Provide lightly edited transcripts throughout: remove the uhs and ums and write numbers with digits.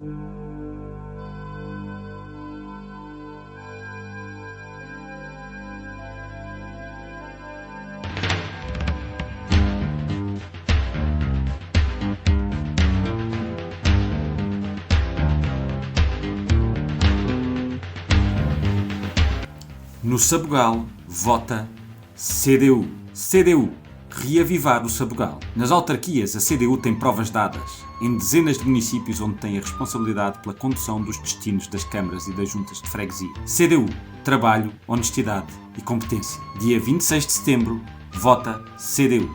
No Sabugal, vota CDU. CDU. Reavivar o Sabugal. Nas autarquias, a CDU tem provas dadas em dezenas de municípios onde tem a responsabilidade pela condução dos destinos das câmaras e das juntas de freguesia. CDU. Trabalho, honestidade e competência. Dia 26 de setembro, vota CDU.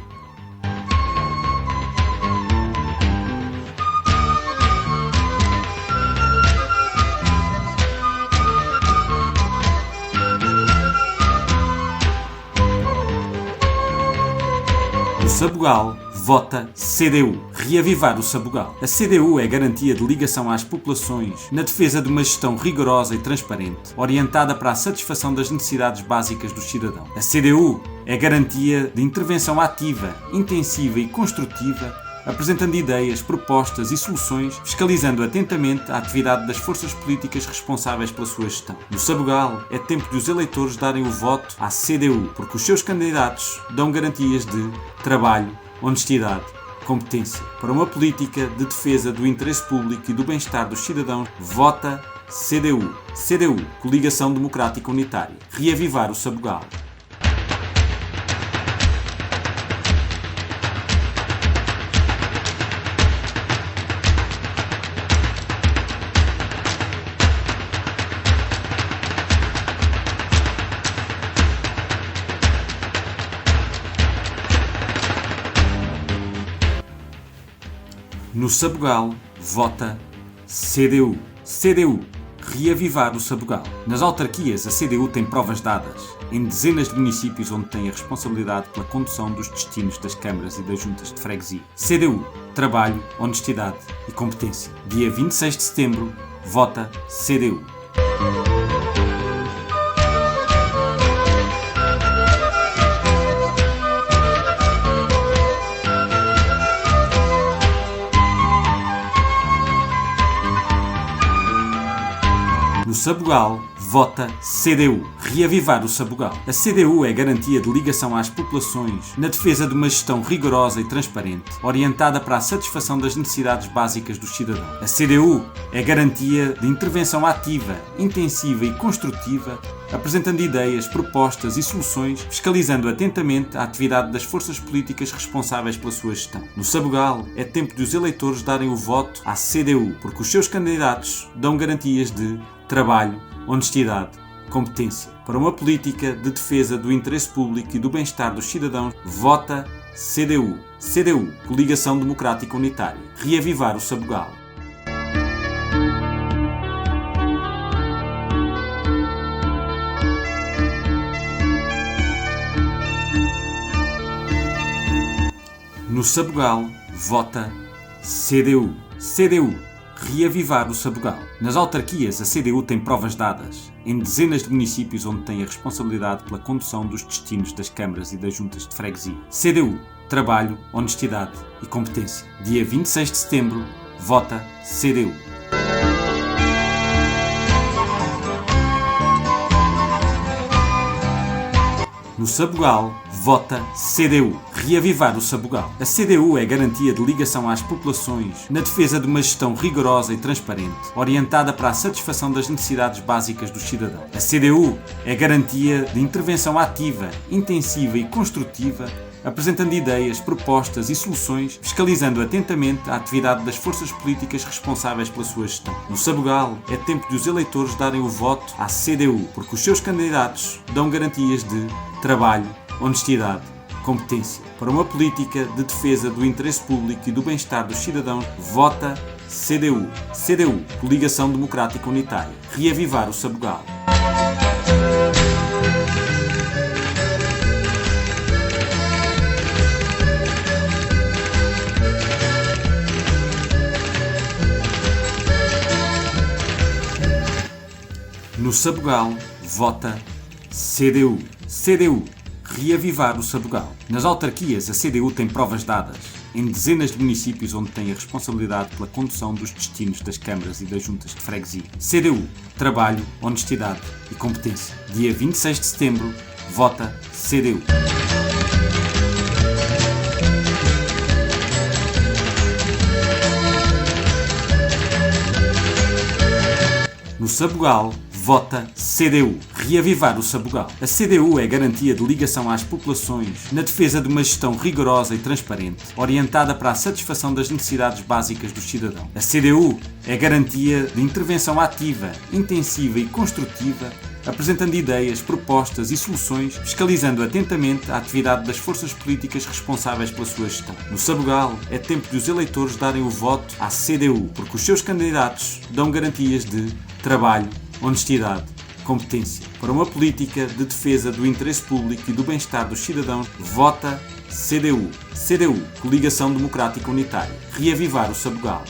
No Sabugal, vota CDU. Reavivar o Sabugal. A CDU é garantia de ligação às populações na defesa de uma gestão rigorosa e transparente, orientada para a satisfação das necessidades básicas dos cidadãos. A CDU é garantia de intervenção ativa, intensiva e construtiva, apresentando ideias, propostas e soluções, fiscalizando atentamente a atividade das forças políticas responsáveis pela sua gestão. No Sabugal, é tempo de os eleitores darem o voto à CDU, porque os seus candidatos dão garantias de trabalho, honestidade, competência. Para uma política de defesa do interesse público e do bem-estar dos cidadãos, vota CDU. CDU, Coligação Democrática Unitária. Reavivar o Sabugal. No Sabugal, vota CDU. CDU. Reavivar o Sabugal. Nas autarquias, a CDU tem provas dadas em dezenas de municípios onde tem a responsabilidade pela condução dos destinos das câmaras e das juntas de freguesia. CDU. Trabalho, honestidade e competência. Dia 26 de setembro, vota CDU. No Sabugal, vota CDU. Reavivar o Sabugal. A CDU é garantia de ligação às populações na defesa de uma gestão rigorosa e transparente, orientada para a satisfação das necessidades básicas dos cidadãos. A CDU é garantia de intervenção ativa, intensiva e construtiva, apresentando ideias, propostas e soluções, fiscalizando atentamente a atividade das forças políticas responsáveis pela sua gestão. No Sabugal, é tempo de os eleitores darem o voto à CDU, porque os seus candidatos dão garantias de trabalho, honestidade, competência. Para uma política de defesa do interesse público e do bem-estar dos cidadãos, vota CDU. CDU, Coligação Democrática Unitária. Reavivar o Sabugal. No Sabugal, vota CDU. CDU. Reavivar o Sabugal. Nas autarquias, a CDU tem provas dadas em dezenas de municípios onde tem a responsabilidade pela condução dos destinos das câmaras e das juntas de freguesia. CDU. Trabalho, honestidade e competência. Dia 26 de setembro, vota CDU. No Sabugal, vota CDU. Reavivar o Sabugal. A CDU é garantia de ligação às populações na defesa de uma gestão rigorosa e transparente, orientada para a satisfação das necessidades básicas dos cidadãos. A CDU é garantia de intervenção ativa, intensiva e construtiva, apresentando ideias, propostas e soluções, fiscalizando atentamente a atividade das forças políticas responsáveis pela sua gestão. No Sabugal, é tempo de os eleitores darem o voto à CDU, porque os seus candidatos dão garantias de trabalho, honestidade, competência. Para uma política de defesa do interesse público e do bem-estar dos cidadãos, vota CDU. CDU, Coligação Democrática Unitária. Reavivar o Sabugal. No Sabugal, vota CDU. CDU. Reavivar o Sabugal. Nas autarquias, a CDU tem provas dadas em dezenas de municípios onde tem a responsabilidade pela condução dos destinos das câmaras e das juntas de freguesia. CDU. Trabalho, honestidade e competência. Dia 26 de setembro. Vota CDU. No Sabugal, vota CDU. Reavivar o Sabugal. A CDU é garantia de ligação às populações na defesa de uma gestão rigorosa e transparente, orientada para a satisfação das necessidades básicas do cidadão. A CDU é garantia de intervenção ativa, intensiva e construtiva, apresentando ideias, propostas e soluções, fiscalizando atentamente a atividade das forças políticas responsáveis pela sua gestão. No Sabugal, é tempo de os eleitores darem o voto à CDU, porque os seus candidatos dão garantias de trabalho, honestidade, competência. Para uma política de defesa do interesse público e do bem-estar dos cidadãos, vota CDU. CDU, Coligação Democrática Unitária. Reavivar o Sabugal.